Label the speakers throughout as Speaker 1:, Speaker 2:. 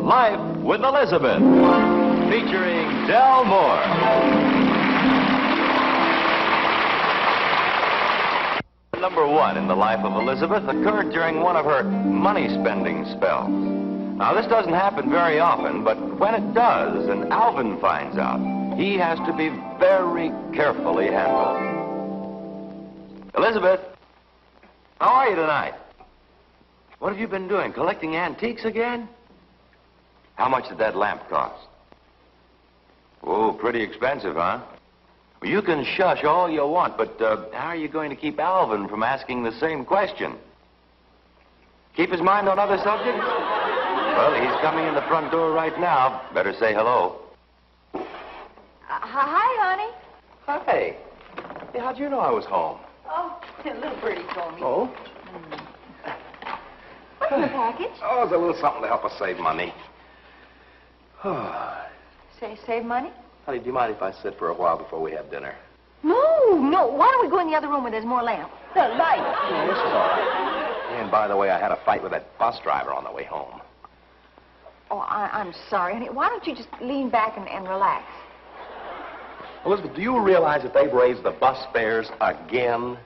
Speaker 1: Life with Elizabeth, featuring Del Moore. Number one in the life of Elizabeth occurred during one of her money-spending spells. Now, this doesn't happen very often, but when it does, and Alvin finds out, he has to be very carefully handled. Elizabeth, how are you tonight? What have you been doing, collecting antiques again? How much did that lamp cost? Oh, pretty expensive, huh? Well, you can shush all you want, but how are you going to keep Alvin from asking the same question? Keep his mind on other subjects? Well, he's coming in the front door right now. Better say hello.
Speaker 2: Hi, honey.
Speaker 3: Hi. Hey, how'd you know I was home?
Speaker 2: Oh, little birdie told me.
Speaker 3: Oh?
Speaker 2: What's in the package?
Speaker 3: Oh, it's a little something to help us save money.
Speaker 2: Save money?
Speaker 3: Honey, do you mind if I sit for a while before we have dinner?
Speaker 2: No. Why don't we go in the other room where there's more lamp? The light.
Speaker 3: Yeah, this is all right. And by the way, I had a fight with that bus driver on the way home.
Speaker 2: Oh, I'm sorry, honey. Why don't you just lean back and relax?
Speaker 3: Elizabeth, do you realize that they've raised the bus fares again?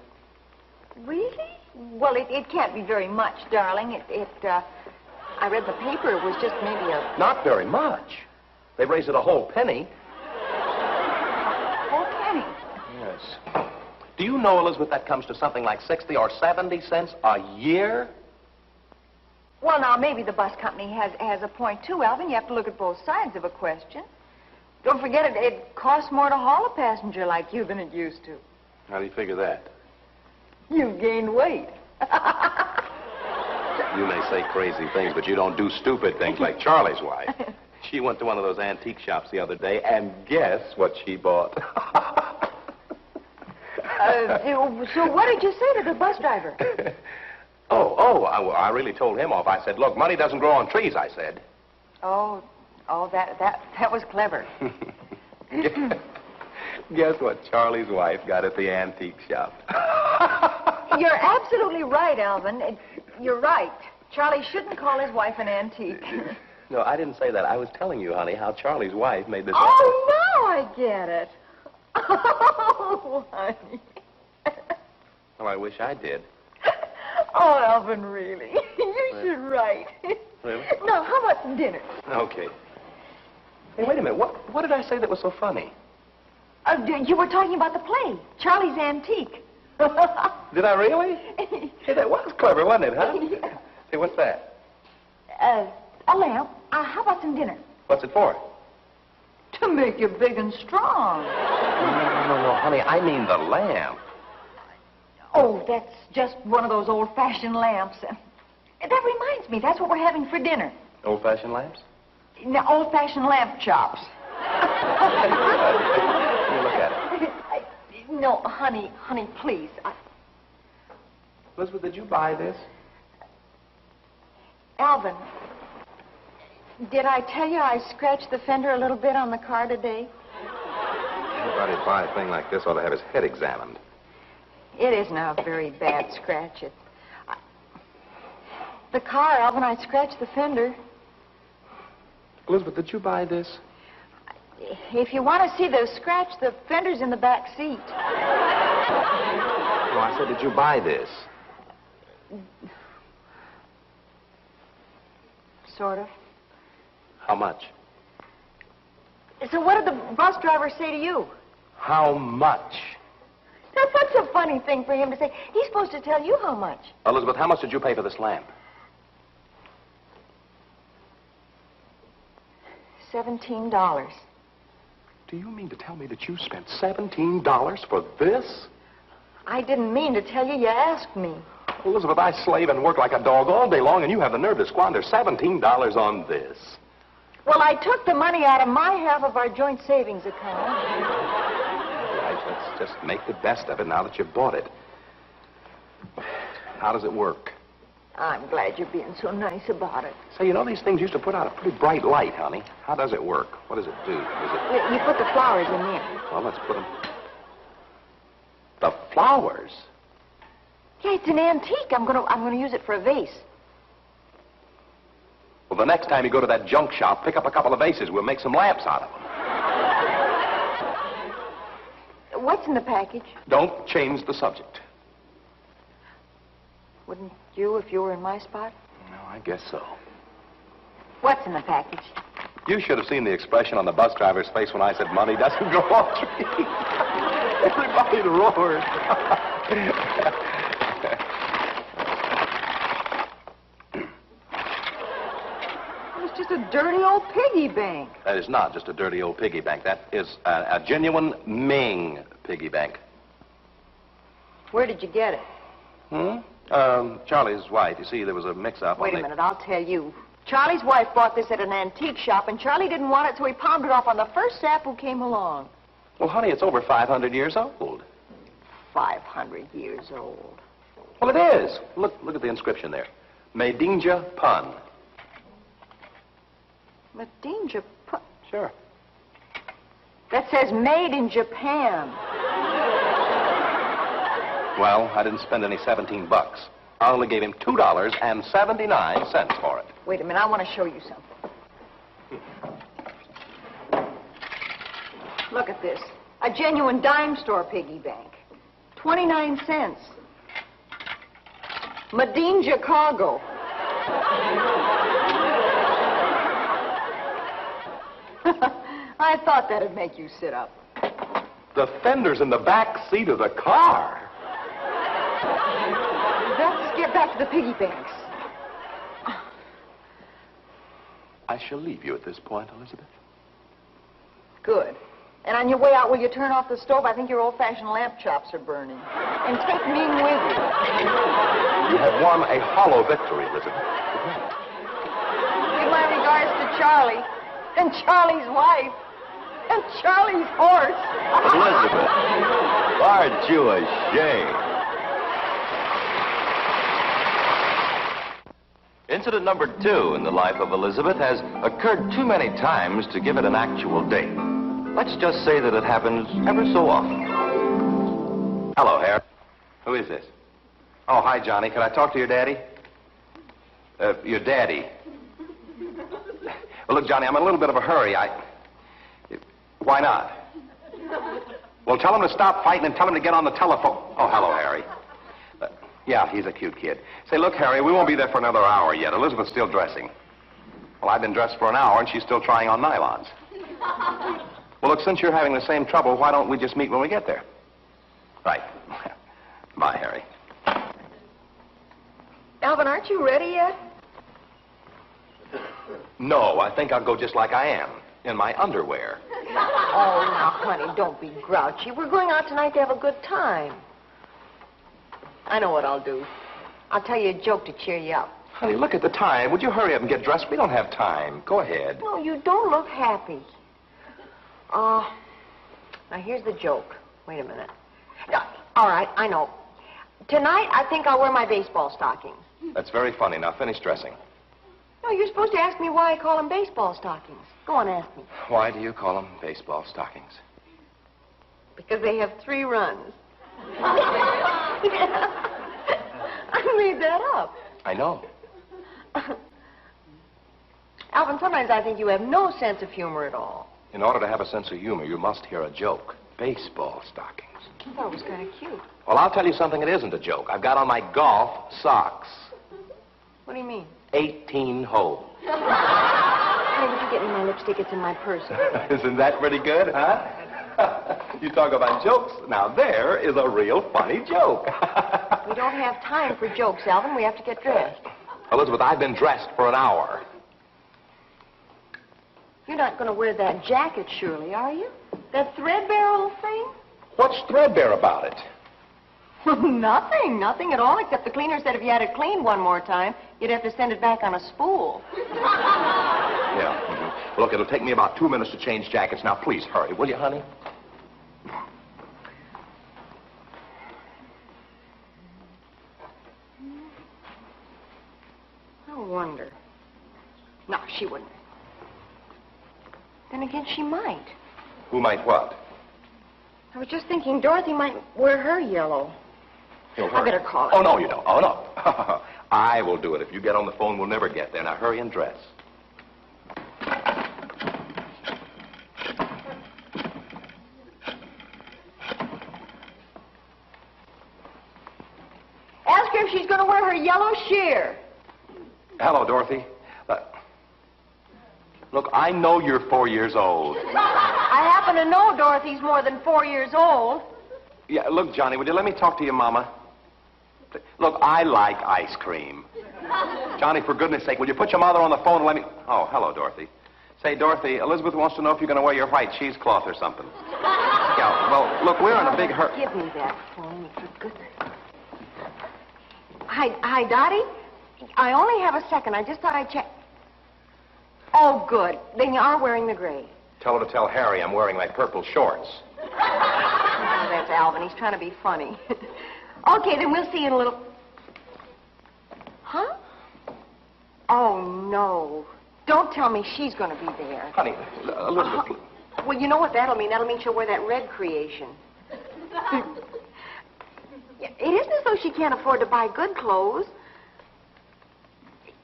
Speaker 2: Really? Well, it can't be very much, darling. I read the paper. It was just maybe a...
Speaker 3: Not very much. They've raised it a whole penny.
Speaker 2: whole penny?
Speaker 3: Yes. Do you know, Elizabeth, that comes to something like 60 or 70 cents a year?
Speaker 2: Well, now, maybe the bus company has a point, too, Alvin. You have to look at both sides of a question. Don't forget, it costs more to haul a passenger like you than it used to.
Speaker 3: How do you figure that?
Speaker 2: You've gained weight.
Speaker 3: You may say crazy things, but you don't do stupid things like Charlie's wife. She went to one of those antique shops the other day, and guess what she bought?
Speaker 2: So what did you say to the bus driver?
Speaker 3: I really told him off. I said, look, money doesn't grow on trees, I said.
Speaker 2: Oh, that was clever.
Speaker 3: Guess what Charlie's wife got at the antique shop?
Speaker 2: You're absolutely right, Alvin. You're right. Charlie shouldn't call his wife an antique.
Speaker 3: No, I didn't say that. I was telling you, honey, how Charlie's wife made this...
Speaker 2: Oh, now I get it. Oh, honey.
Speaker 3: Well, I wish I did.
Speaker 2: Oh, Alvin, really? You should write.
Speaker 3: Really?
Speaker 2: Now, how about dinner?
Speaker 3: Okay. Hey, wait a minute. What did I say that was so funny?
Speaker 2: You were talking about the play, Charlie's Antique.
Speaker 3: Did I really? Hey, that was clever, wasn't it, huh?
Speaker 2: Yeah.
Speaker 3: Hey, what's that?
Speaker 2: A lamp. How about some dinner?
Speaker 3: What's it for?
Speaker 2: To make you big and strong.
Speaker 3: No, honey. I mean the lamp.
Speaker 2: Oh, that's just one of those old-fashioned lamps. That reminds me, that's what we're having for dinner.
Speaker 3: Old-fashioned lamps?
Speaker 2: Now, old-fashioned lamp chops.
Speaker 3: Let me look at it.
Speaker 2: No, honey, please.
Speaker 3: Elizabeth, did you buy this?
Speaker 2: Alvin, did I tell you I scratched the fender a little bit on the car today?
Speaker 3: Anybody who'd buy a thing like this ought to have his head examined.
Speaker 2: It isn't a very bad scratch. The car, Alvin, I scratched the fender.
Speaker 3: Elizabeth, did you buy this?
Speaker 2: If you want to see the scratch, the fender's in the back seat.
Speaker 3: No, I said, did you buy this?
Speaker 2: Sort of.
Speaker 3: How much?
Speaker 2: So what did the bus driver say to you?
Speaker 3: How much?
Speaker 2: Now, that's a funny thing for him to say. He's supposed to tell you how much.
Speaker 3: Elizabeth, how much did you pay for this lamp?
Speaker 2: $17.
Speaker 3: Do you mean to tell me that you spent $17 for this?
Speaker 2: I didn't mean to tell you. You asked me.
Speaker 3: Elizabeth, I slave and work like a dog all day long, and you have the nerve to squander $17 on this.
Speaker 2: Well, I took the money out of my half of our joint savings account.
Speaker 3: Right, let's just make the best of it now that you've bought it. How does it work?
Speaker 2: I'm glad you're being so nice about it.
Speaker 3: Say, you know, these things used to put out a pretty bright light, honey. How does it work? What does it do?
Speaker 2: You put the flowers in there.
Speaker 3: Well, let's put them... The flowers?
Speaker 2: Yeah, it's an antique. I'm gonna use it for a vase.
Speaker 3: Well, Well, the next time you go to that junk shop, pick up a couple of vases. We'll make some lamps out of them.
Speaker 2: What's in the package?
Speaker 3: Don't change the subject.
Speaker 2: Wouldn't you if you were in my spot?
Speaker 3: No, I guess so.
Speaker 2: What's in the package?
Speaker 3: You should have seen the expression on the bus driver's face when I said money doesn't grow on trees. Everybody roared.
Speaker 2: It's just a dirty old piggy bank.
Speaker 3: That is not just a dirty old piggy bank. That is a genuine Ming piggy bank.
Speaker 2: Where did you get it?
Speaker 3: Charlie's wife. You see, there was a mix-up.
Speaker 2: Wait a minute, I'll tell you. Charlie's wife bought this at an antique shop, and Charlie didn't want it, so he palmed it off on the first sap who came along.
Speaker 3: Well, honey, it's over 500 years old.
Speaker 2: 500 years old.
Speaker 3: Well, it is. Look at the inscription there. Medinja Pun.
Speaker 2: Medinja Pun?
Speaker 3: Sure.
Speaker 2: That says made in Japan.
Speaker 3: Well, I didn't spend any $17. I only gave him $2.79 for it.
Speaker 2: Wait a minute, I want to show you something. Look at this. A genuine dime store piggy bank. 29 cents. Medine, Chicago. I thought that'd make you sit up.
Speaker 3: The fender's in the back seat of the car.
Speaker 2: Let's get back to the piggy banks.
Speaker 3: I shall leave you at this point, Elizabeth.
Speaker 2: Good. And on your way out, will you turn off the stove? I think your old-fashioned lamp chops are burning. And take Ming with you.
Speaker 3: You have won a hollow victory, Elizabeth.
Speaker 2: Give my regards to Charlie, and Charlie's wife, and Charlie's horse.
Speaker 1: Elizabeth, aren't you ashamed? Incident number 2 in the life of Elizabeth has occurred too many times to give it an actual date. Let's just say that it happens ever so often.
Speaker 3: Hello, Harry. Who is this? Oh, hi, Johnny. Can I talk to your daddy? Your daddy. Well, look, Johnny, I'm in a little bit of a hurry. Why not? Well, tell him to stop fighting and tell him to get on the telephone. Oh, hello, Harry. Yeah, he's a cute kid. Say, look, Harry, we won't be there for another hour yet. Elizabeth's still dressing. Well, I've been dressed for an hour, and she's still trying on nylons. Well, look, since you're having the same trouble, why don't we just meet when we get there? Right. Bye, Harry.
Speaker 2: Alvin, aren't you ready yet?
Speaker 3: No, I think I'll go just like I am, in my underwear.
Speaker 2: Oh, now, honey, don't be grouchy. We're going out tonight to have a good time. I know what I'll do. I'll tell you a joke to cheer you up.
Speaker 3: Honey, look at the time. Would you hurry up and get dressed? We don't have time. Go ahead.
Speaker 2: No, you don't look happy. Now, here's the joke. Wait a minute. All right, I know. Tonight, I think I'll wear my baseball stockings.
Speaker 3: That's very funny. Now, finish dressing.
Speaker 2: No, you're supposed to ask me why I call them baseball stockings. Go on, ask me.
Speaker 3: Why do you call them baseball stockings?
Speaker 2: Because they have 3 runs. Yeah. I made that up.
Speaker 3: I know.
Speaker 2: Alvin, sometimes I think you have no sense of humor at all.
Speaker 3: In order to have a sense of humor, you must hear a joke. Baseball stockings.
Speaker 2: I thought it was kind of cute.
Speaker 3: Well, I'll tell you something that isn't a joke. I've got on my golf socks.
Speaker 2: What do you mean?
Speaker 3: 18 holes.
Speaker 2: Hey, would you get me my lipstick? It's in my purse.
Speaker 3: Isn't that pretty good, huh? You talk about jokes. Now, there is a real funny joke.
Speaker 2: We don't have time for jokes, Alvin. We have to get dressed.
Speaker 3: Elizabeth, I've been dressed for an hour.
Speaker 2: You're not going to wear that jacket, surely, are you? That threadbare little thing?
Speaker 3: What's threadbare about it?
Speaker 2: Nothing at all, except the cleaner said if you had it cleaned one more time, you'd have to send it back on a spool.
Speaker 3: Yeah. Mm-hmm. Look, it'll take me about 2 minutes to change jackets. Now, please hurry, will you, honey?
Speaker 2: I wonder. No, she wouldn't. Then again, she might.
Speaker 3: Who might what?
Speaker 2: I was just thinking Dorothy might wear her yellow. I better call her.
Speaker 3: Oh, no, you don't. Oh, no. I will do it. If you get on the phone, we'll never get there. Now, hurry and dress.
Speaker 2: her if she's going to wear her yellow sheer.
Speaker 3: Hello, Dorothy. Look, I know you're 4 years old.
Speaker 2: I happen to know Dorothy's more than 4 years old.
Speaker 3: Yeah, look, Johnny, would you let me talk to your mama? Look, I like ice cream. Johnny, for goodness sake, will you put your mother on the phone and let me... Oh, hello, Dorothy. Say, Dorothy, Elizabeth wants to know if you're going to wear your white cheesecloth or something. Yeah, well, look, we're in a big hurry.
Speaker 2: Give me that phone, for goodness. Hi, Dottie. I only have a second. I just thought I'd check. Oh, good. Then you are wearing the gray.
Speaker 3: Tell her to tell Harry I'm wearing my purple shorts.
Speaker 2: Oh, that's Alvin. He's trying to be funny. Okay, then we'll see you in a little... Huh? Oh, no. Don't tell me she's going to be there.
Speaker 3: Honey, Elizabeth...
Speaker 2: Well, you know what that'll mean. That'll mean she'll wear that red creation. It isn't as though she can't afford to buy good clothes.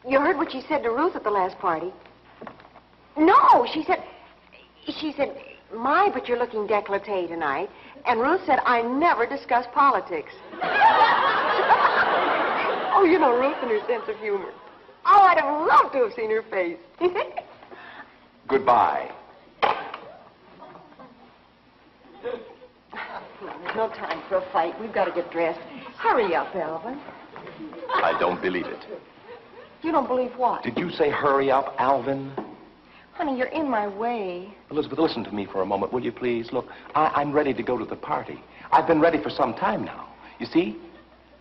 Speaker 2: You heard what she said to Ruth at the last party. No, she said, my, but you're looking décolleté tonight. And Ruth said, I never discuss politics. Oh, you know Ruth and her sense of humor. Oh, I'd have loved to have seen her face.
Speaker 3: Goodbye.
Speaker 2: There's no time for a fight. We've got to get dressed. Hurry up, Alvin.
Speaker 3: I don't believe it.
Speaker 2: You don't believe what?
Speaker 3: Did you say hurry up, Alvin?
Speaker 2: Honey, you're in my way.
Speaker 3: Elizabeth, listen to me for a moment, will you please? Look, I'm ready to go to the party. I've been ready for some time now. You see?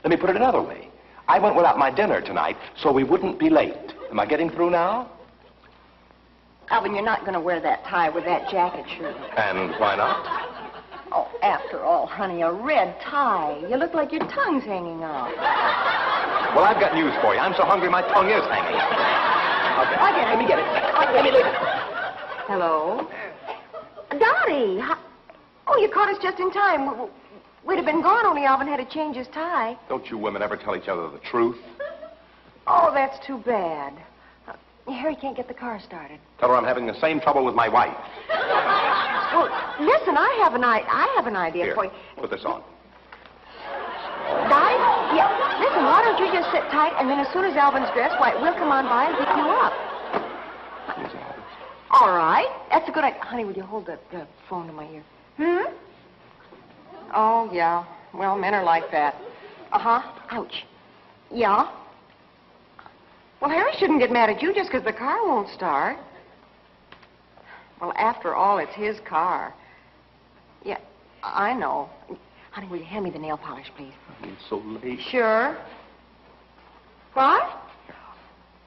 Speaker 3: Let me put it another way. I went without my dinner tonight, so we wouldn't be late. Am I getting through now?
Speaker 2: Alvin, you're not going to wear that tie with that jacket shirt.
Speaker 3: And why not?
Speaker 2: Oh, after all, honey, a red tie. You look like your tongue's hanging out.
Speaker 3: Well, I've got news for you. I'm so hungry my tongue is hanging. Okay, let me get it. Let me leave it.
Speaker 2: Hello? Dottie! Oh, you caught us just in time. We'd have been gone, only Alvin had to change his tie.
Speaker 3: Don't you women ever tell each other the truth?
Speaker 2: Oh, that's too bad. Harry can't get the car started.
Speaker 3: Tell her I'm having the same trouble with my wife.
Speaker 2: Well, listen, I have an idea
Speaker 3: Here,
Speaker 2: for you.
Speaker 3: put this on.
Speaker 2: Dottie? Yeah, listen, why don't you just sit tight, and then as soon as Alvin's dressed, why, we'll come on by and pick you up. All right. That's a good idea. Honey, would you hold the phone to my ear? Hmm? Oh, yeah. Well, men are like that. Uh-huh. Ouch. Yeah? Well, Harry shouldn't get mad at you just because the car won't start. Well, after all, it's his car. Yeah, I know. Honey, will you hand me the nail polish, please?
Speaker 3: It's so late.
Speaker 2: Sure. What?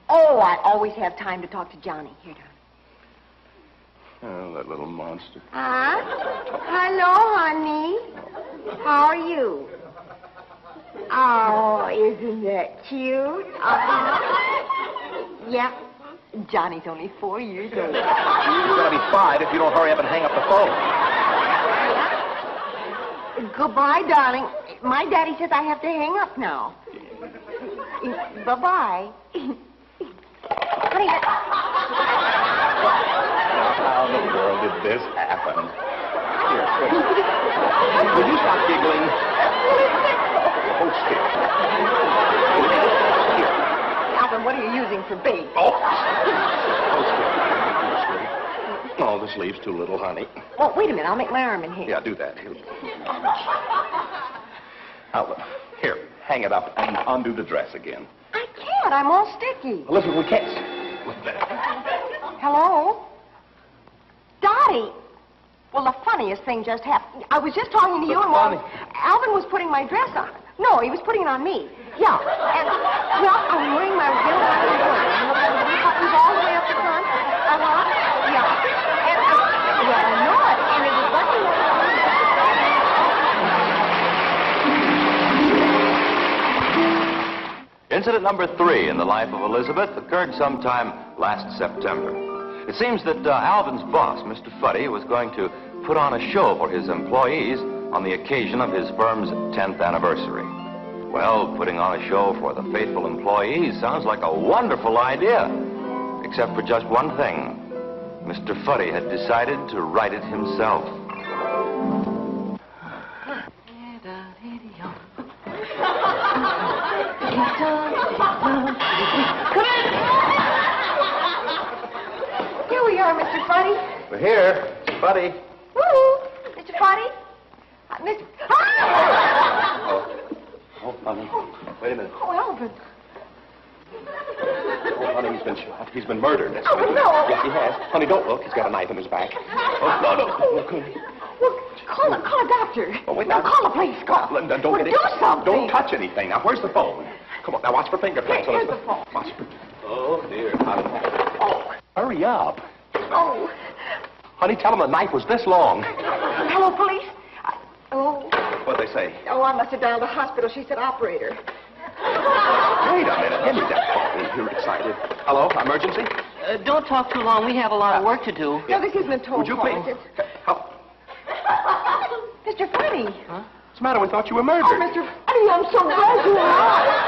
Speaker 2: Oh, I always have time to talk to Johnny. Here, Johnny.
Speaker 3: Oh, that little monster.
Speaker 2: Huh? Hello, honey. How are you? Oh, isn't that cute? Yeah. Johnny's only 4 years old.
Speaker 3: You're going to be 5 if you don't hurry up and hang up the phone.
Speaker 2: Goodbye, darling. My daddy says I have to hang up now. Bye-bye. Honey,
Speaker 3: How in the world did this happen? Here, will you stop giggling? Hold still. Here.
Speaker 2: Alvin, what are you using for bait?
Speaker 3: Oh. Hold still. Oh, this leaves too little, honey.
Speaker 2: Oh, wait a minute. I'll make my arm in here.
Speaker 3: Yeah, do that. Now, here, hang it up and undo the dress again.
Speaker 2: I can't. I'm all sticky.
Speaker 3: Listen, we can't. Look there.
Speaker 2: Hello? Dottie! Well, the funniest thing just happened. I was just talking to you and Alvin was putting my dress on. No, he was putting it on me. Yeah. And, well, I'm wearing my real Irish shirt. The buttons all the way up the front. Yeah. And, well, I know it. And it was buttoned.
Speaker 1: Incident number 3 in the life of Elizabeth occurred sometime last September. It seems that Alvin's boss, Mr. Fuddy, was going to put on a show for his employees on the occasion of his firm's 10th anniversary. Well, putting on a show for the faithful employees sounds like a wonderful idea, except for just one thing. Mr. Fuddy had decided to write it himself.
Speaker 2: Come in! Here we are, Mr. Fuddy.
Speaker 3: We're here. Buddy.
Speaker 2: Woo! Mr. Fuddy? Mr. Ah!
Speaker 3: Oh, honey. Wait a minute.
Speaker 2: Oh, Alvin.
Speaker 3: Oh, honey, he's been shot. He's been murdered. That's
Speaker 2: Oh, no.
Speaker 3: Yes, he has. Honey, don't look. He's got a knife in his back. Oh, no. Look, honey.
Speaker 2: Well, call a doctor.
Speaker 3: Oh, wait,
Speaker 2: now.
Speaker 3: now.
Speaker 2: Call the police. Call.
Speaker 3: Don't
Speaker 2: well,
Speaker 3: get it.
Speaker 2: do something.
Speaker 3: Don't touch anything. Now, where's the phone? Come on, now watch for fingerprints.
Speaker 2: Here's the phone.
Speaker 3: Watch. Oh, dear. Oh, hurry up.
Speaker 2: Oh.
Speaker 3: Honey, tell him the knife was this long.
Speaker 2: Hello, police.
Speaker 3: What'd they say?
Speaker 2: Oh, I must have dialed the hospital. She said operator.
Speaker 3: Wait a minute. Give me that phone. You're excited. Hello? Emergency?
Speaker 4: Don't talk too long. We have a lot of work to do.
Speaker 2: No, this isn't a toll
Speaker 3: Would you
Speaker 2: call.
Speaker 3: please? Help.
Speaker 2: Mr. Fuddy.
Speaker 3: What's the matter? We thought you were
Speaker 2: Oh,
Speaker 3: murdered.
Speaker 2: Mr. Fuddy, I'm so glad you're alive.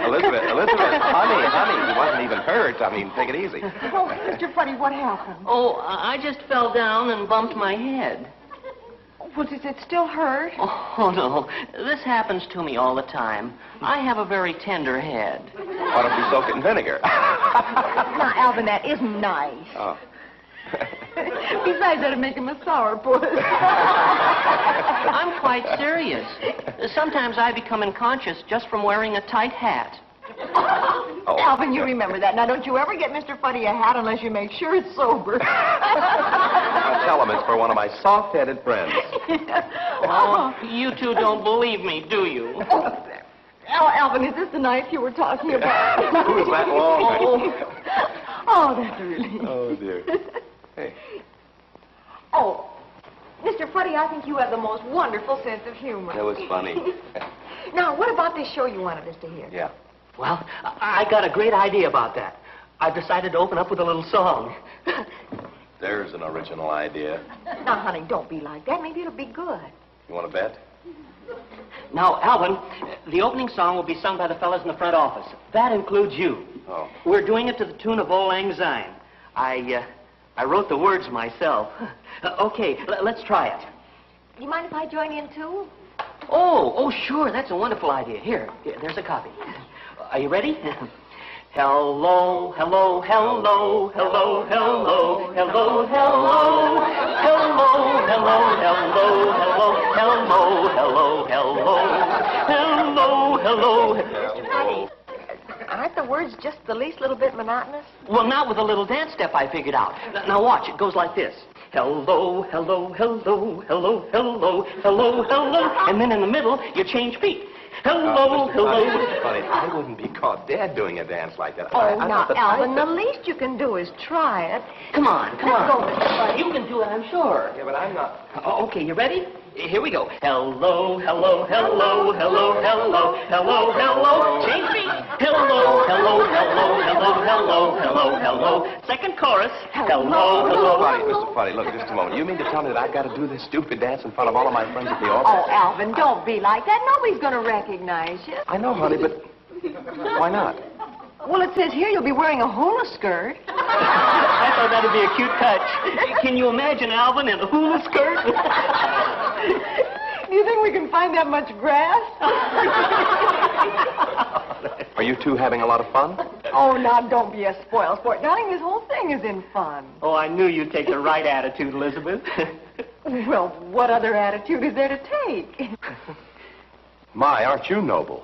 Speaker 3: Elizabeth, honey, he wasn't even hurt. I mean, take it easy.
Speaker 2: Oh, Mr. Fuddy, what happened?
Speaker 4: Oh, I just fell down and bumped my head.
Speaker 2: Well, does it still hurt?
Speaker 4: Oh, no. This happens to me all the time. I have a very tender head.
Speaker 3: Why don't you soak it in vinegar?
Speaker 2: Now, Alvin, that isn't nice.
Speaker 3: Oh.
Speaker 2: Besides, that'd make him a sourpuss.
Speaker 4: I'm quite serious. Sometimes I become unconscious just from wearing a tight hat.
Speaker 3: Oh.
Speaker 2: Alvin, you remember that. Now, don't you ever get Mr. Fuddy a hat unless you make sure it's sober.
Speaker 3: Tell him it's for one of my soft-headed friends.
Speaker 4: Oh, you two don't believe me, do you?
Speaker 2: Oh, Alvin, is this the knife you were talking about?
Speaker 3: Who's that long?
Speaker 2: Oh, that's a relief.
Speaker 3: Oh, dear. Hey.
Speaker 2: Oh, Mr. Fuddy, I think you have the most wonderful sense of humor.
Speaker 3: That was funny.
Speaker 2: Now, what about this show you wanted us to hear?
Speaker 3: Yeah.
Speaker 4: Well, I got a great idea about that. I've decided to open up with a little song.
Speaker 3: There's an original idea.
Speaker 2: Now, honey, don't be like that. Maybe it'll be good.
Speaker 3: You want to bet?
Speaker 4: Now, Alvin, the opening song will be sung by the fellas in the front office. That includes you.
Speaker 3: Oh.
Speaker 4: We're doing it to the tune of Old Lang Syne. I wrote the words myself. Okay, let's try it.
Speaker 2: Do you mind if I join in, too?
Speaker 4: Oh, sure. That's a wonderful idea. Here, there's a copy. Are you ready? Hello, hello, hello, hello, hello, hello, hello, hello, hello, hello, hello, hello, hello, hello.
Speaker 2: Aren't the words just the least little bit monotonous?
Speaker 4: Well, not with a little dance step I figured out. Now watch, it goes like this. Hello, hello, hello, hello, hello, hello, hello. And then in the middle, you change feet. Hello, hello.
Speaker 3: Mr. Fuddy, I wouldn't be caught dead doing a dance like that.
Speaker 2: Oh,
Speaker 3: I'm
Speaker 2: now,
Speaker 3: not the
Speaker 2: Alvin,
Speaker 3: type
Speaker 2: the least you can do is try it.
Speaker 4: Come on.
Speaker 2: Let's go, Mr. Fuddy.
Speaker 4: You can do it, I'm sure.
Speaker 3: Yeah, but I'm not.
Speaker 4: Okay, you ready? Here we go. Hello, hello, hello, hello, hello, hello, hello. Change feet. Hello, hello, hello, hello, hello, hello, hello. Second chorus. Hello, hello.
Speaker 3: Mr. Fuddy, look, just a moment. You mean to tell me that I've got to do this stupid dance in front of all of my friends at the office?
Speaker 2: Oh, Alvin, don't be like that. Nobody's going to recognize you.
Speaker 3: I know, honey, but why not?
Speaker 2: Well, it says here you'll be wearing a hula skirt.
Speaker 4: I thought that'd be a cute touch. Can you imagine Alvin in a hula skirt?
Speaker 2: Do you think we can find that much grass?
Speaker 3: Are you two having a lot of fun?
Speaker 2: Oh, now, don't be a spoil sport. Darling, this whole thing is in fun.
Speaker 4: Oh, I knew you'd take the right attitude, Elizabeth.
Speaker 2: Well, what other attitude is there to take?
Speaker 3: My, aren't you noble?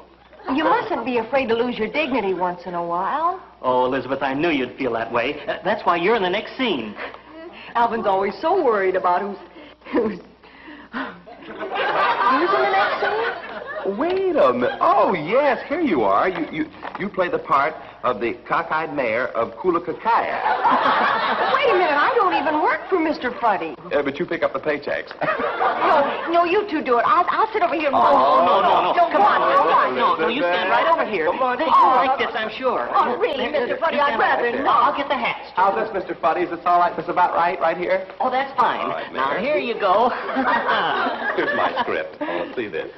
Speaker 2: You mustn't be afraid to lose your dignity once in a while.
Speaker 4: Oh, Elizabeth, I knew you'd feel that way. That's why you're in the next scene.
Speaker 2: Alvin's always so worried about who's in the next scene?
Speaker 3: Wait a minute. Oh, yes, here you are. You play the part of the cockeyed mayor of Kulakakaya.
Speaker 2: Wait a minute, I don't even work for Mr. Fuddy.
Speaker 3: But you pick up the paychecks.
Speaker 2: No, you two do it. I'll sit over here and watch.
Speaker 4: No.
Speaker 2: Come on.
Speaker 4: No, you stand right over here.
Speaker 3: Come on.
Speaker 4: You like this, I'm sure.
Speaker 2: Oh, really, Mr. Fuddy, I'd rather
Speaker 4: No,
Speaker 2: not.
Speaker 4: I'll get the hats.
Speaker 3: How's this, Mr. Fuddy? Is this all right? This about right here?
Speaker 4: Oh, that's fine.
Speaker 3: All right,
Speaker 4: now,
Speaker 3: Mayor.
Speaker 4: here you go.
Speaker 3: Here's my script. Let's see this.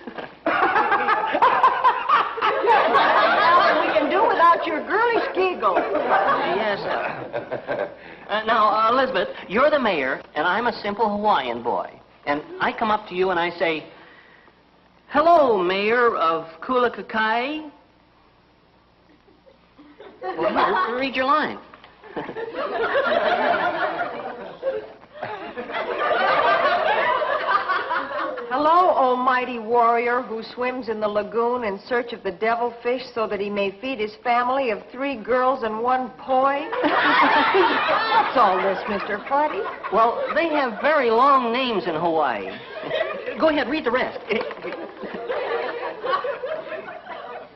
Speaker 2: We can do without your girlish giggle.
Speaker 4: Yes, sir. Now, Elizabeth, you're the mayor, and I'm a simple Hawaiian boy. And I come up to you and I say, Hello, Mayor of KLAC-TV. Well, here, read your line.
Speaker 2: Hello, almighty warrior who swims in the lagoon in search of the devilfish so that he may feed his family of 3 girls and 1 boy. What's all this, Mr. Fuddy?
Speaker 4: Well, they have very long names in Hawaii. Go ahead, read the rest.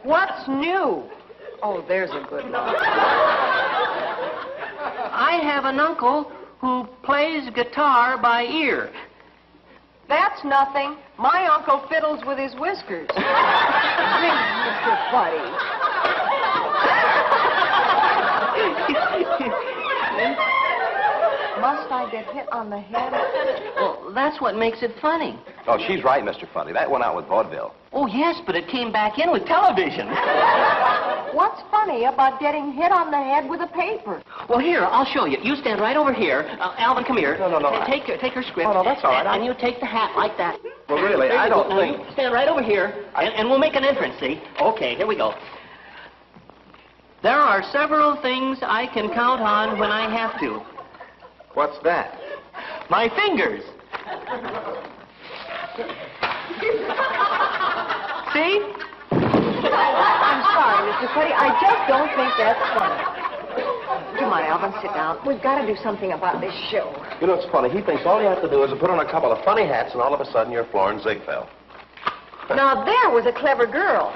Speaker 2: What's new? Oh, there's a good one.
Speaker 4: I have an uncle who plays guitar by ear.
Speaker 2: That's nothing. My uncle fiddles with his whiskers. Mr. Fuddy. Must I get hit on the head?
Speaker 4: Well, that's what makes it funny.
Speaker 3: Oh, she's right, Mr. Funny. That went out with vaudeville.
Speaker 4: Oh, yes, but it came back in with television.
Speaker 2: What's funny about getting hit on the head with a paper?
Speaker 4: Well, here, I'll show you. You stand right over here. Alvin, come here.
Speaker 3: No.
Speaker 4: Take her script.
Speaker 3: Oh, no, that's all right.
Speaker 4: And you take the hat like that.
Speaker 3: Well, really, I don't
Speaker 4: Now,
Speaker 3: think...
Speaker 4: you stand right over here, and we'll make an entrance, see? Okay, here we go. There are several things I can count on when I have to.
Speaker 3: What's that?
Speaker 4: My fingers. See?
Speaker 2: I'm sorry, Mr. Fuddy. I just don't think that's funny. Come on, Alvin, sit down. We've got to do something about this show.
Speaker 3: You know, it's funny. He thinks all you have to do is put on a couple of funny hats, and all of a sudden you're Florence Ziegfeld.
Speaker 2: Now, there was a clever girl.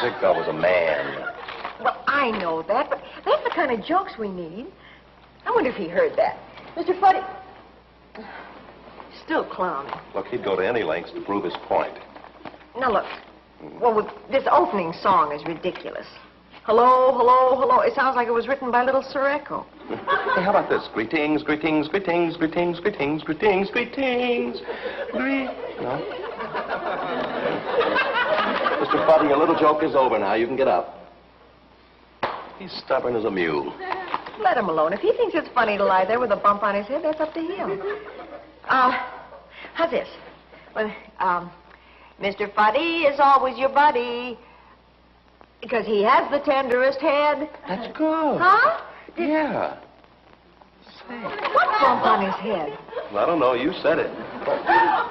Speaker 3: Ziegfeld was a man.
Speaker 2: Well, I know that, but that's the kind of jokes we need. I wonder if he heard that. Mr. Fuddy. Still clowning.
Speaker 3: Look, he'd go to any lengths to prove his point.
Speaker 2: Now, look. Well, this opening song is ridiculous. Hello, hello, hello. It sounds like it was written by little Sir Echo.
Speaker 3: Hey, how about this? Greetings, greetings, greetings, greetings, greetings, greetings, greetings. No? Mr. Fuddy, your little joke is over now. You can get up. He's stubborn as a mule.
Speaker 2: Let him alone. If he thinks it's funny to lie there with a bump on his head, that's up to him. How's this? Well, Mr. Fuddy is always your buddy because he has the tenderest head.
Speaker 3: That's good.
Speaker 2: Huh?
Speaker 3: Yeah. Say.
Speaker 2: What bump on his head?
Speaker 3: I don't know. You said it.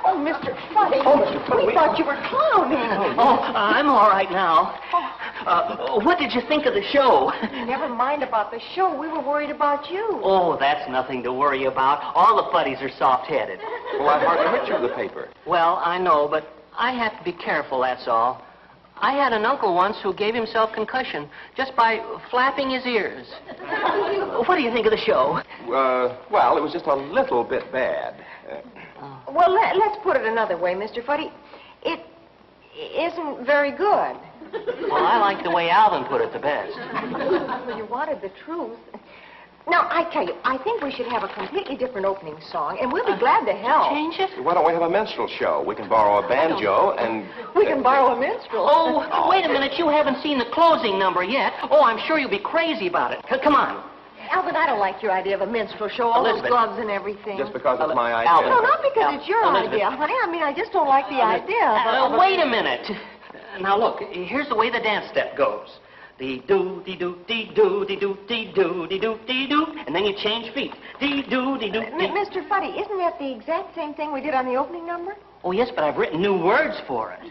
Speaker 2: Oh, Mr. Fuddy.
Speaker 3: Oh, Mr. Fuddy.
Speaker 2: We thought you were clowning.
Speaker 4: Oh, I'm all right now. What did you think of the show?
Speaker 2: Never mind about the show. We were worried about you.
Speaker 4: Oh, that's nothing to worry about. All the buddies are soft-headed.
Speaker 3: Well, I hardly hurt you with the paper.
Speaker 4: Well, I know, but I have to be careful, that's all. I had an uncle once who gave himself concussion just by flapping his ears. What do you think of the show?
Speaker 3: Well, it was just a little bit bad.
Speaker 2: Well, let's put it another way, Mr. Fuddy. It isn't very good.
Speaker 4: Well, I like the way Alvin put it the best.
Speaker 2: Well, you wanted the truth. Now, I tell you, I think we should have a completely different opening song, and we'll be glad to help.
Speaker 4: Change it?
Speaker 3: Why don't we have a minstrel show? We can borrow a banjo and...
Speaker 2: We can borrow a minstrel.
Speaker 4: Oh, wait a minute. You haven't seen the closing number yet. Oh, I'm sure you'll be crazy about it. Come on.
Speaker 2: Alvin, I don't like your idea of a minstrel show, all those
Speaker 4: Elizabeth.
Speaker 2: gloves and everything.
Speaker 3: Just because it's my idea.
Speaker 4: Alvin.
Speaker 2: No, not because it's your
Speaker 4: Elizabeth.
Speaker 2: idea, honey. I mean, I just don't like the idea.
Speaker 4: Wait a minute. Now, look, here's the way the dance step goes. Dee-doo, dee-doo, dee-doo, dee-doo, dee-doo, dee-doo, dee-doo, and then you change feet. Dee-doo, dee-doo, dee.
Speaker 2: Mr. Fuddy, isn't that the exact same thing we did on the opening number?
Speaker 4: Oh, yes, but I've written new words for it.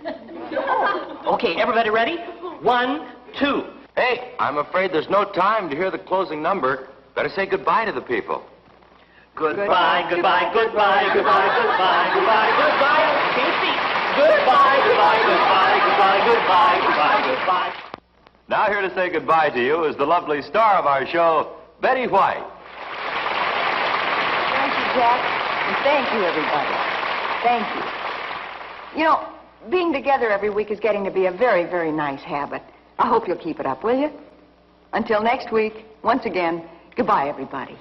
Speaker 4: Okay, everybody ready? 1, 2.
Speaker 1: Hey, I'm afraid there's no time to hear the closing number. Better say goodbye to the people.
Speaker 4: Goodbye, goodbye, goodbye, goodbye, goodbye, goodbye, goodbye. Change feet. Goodbye, goodbye, goodbye, goodbye, goodbye, goodbye, goodbye.
Speaker 1: Now here to say goodbye to you is the lovely star of our show, Betty White.
Speaker 2: Thank you, Jack. And thank you, everybody. Thank you. You know, being together every week is getting to be a very, very nice habit. I hope you'll keep it up, will you? Until next week, once again, goodbye, everybody.